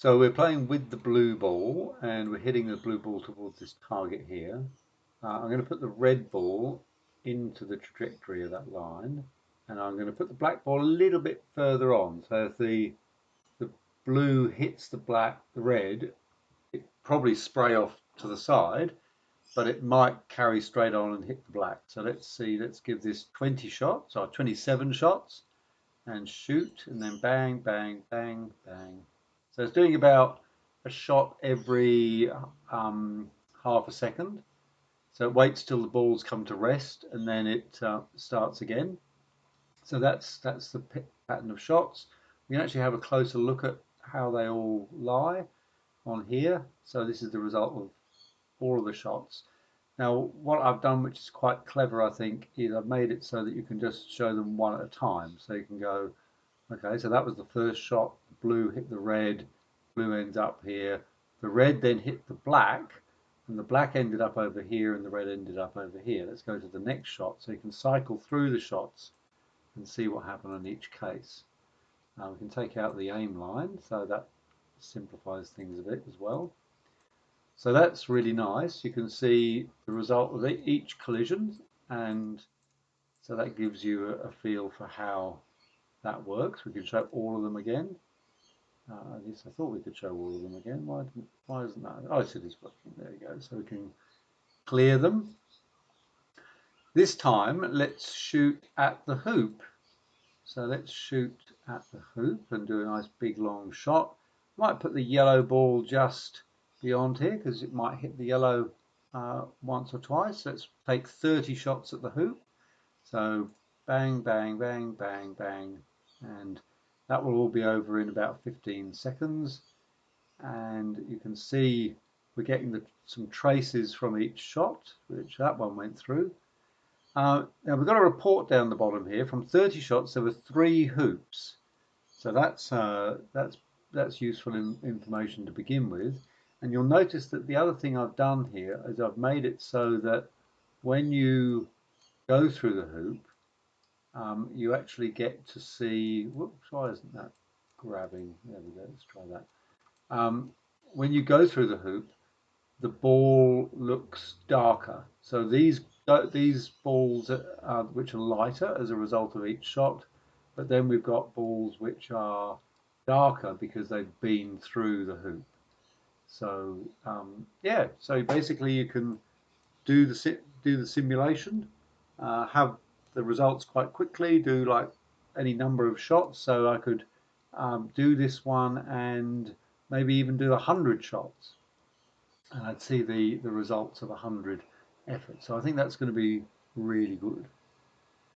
So we're playing with the blue ball and we're hitting the blue ball towards this target here. I'm going to put the red ball into the trajectory of that line, and I'm going to put the black ball a little bit further on. So if the blue hits the red, it probably spray off to the side, but it might carry straight on and hit the black. So let's see, let's give this 20 shots or 27 shots and shoot, and then bang, bang, bang, bang. So it's doing about a shot every half a second. So it waits till the balls come to rest and then it starts again. So that's the pattern of shots. We can actually have a closer look at how they all lie on here. So this is the result of all of the shots. Now what I've done, which is quite clever I think, is I've made it so that you can just show them one at a time. So you can go, okay, so that was the first shot. The blue hit the red, blue ends up here. The red then hit the black, and the black ended up over here, and the red ended up over here. Let's go to the next shot. So you can cycle through the shots and see what happened in each case. We can take out the aim line, so that simplifies things a bit as well. So that's really nice. You can see the result of each collision, and so that gives you a feel for how that works. We can show all of them again. At least I thought we could show all of them again. Why isn't that? Oh, it is working. There you go. So we can clear them. This time, let's shoot at the hoop. So let's shoot at the hoop and do a nice big long shot. Might put the yellow ball just beyond here because it might hit the yellow once or twice. Let's take 30 shots at the hoop. So bang, bang, bang, bang, bang, and that will all be over in about 15 seconds. And you can see we're getting some traces from each shot, which that one went through. Now we've got a report down the bottom here. From 30 shots, there were 3 hoops. So that's useful information to begin with. And you'll notice that the other thing I've done here is I've made it so that when you go through the hoop, you actually get to see, whoops, why isn't that grabbing? There we go, let's try that. When you go through the hoop, the ball looks darker. So these balls which are lighter as a result of each shot, but then we've got balls which are darker because they've been through the hoop. So yeah, so basically you can do the simulation, have the results quite quickly, do like any number of shots. So I could do this one and maybe even do 100 shots, and I'd see the results of 100 efforts. So I think that's going to be really good.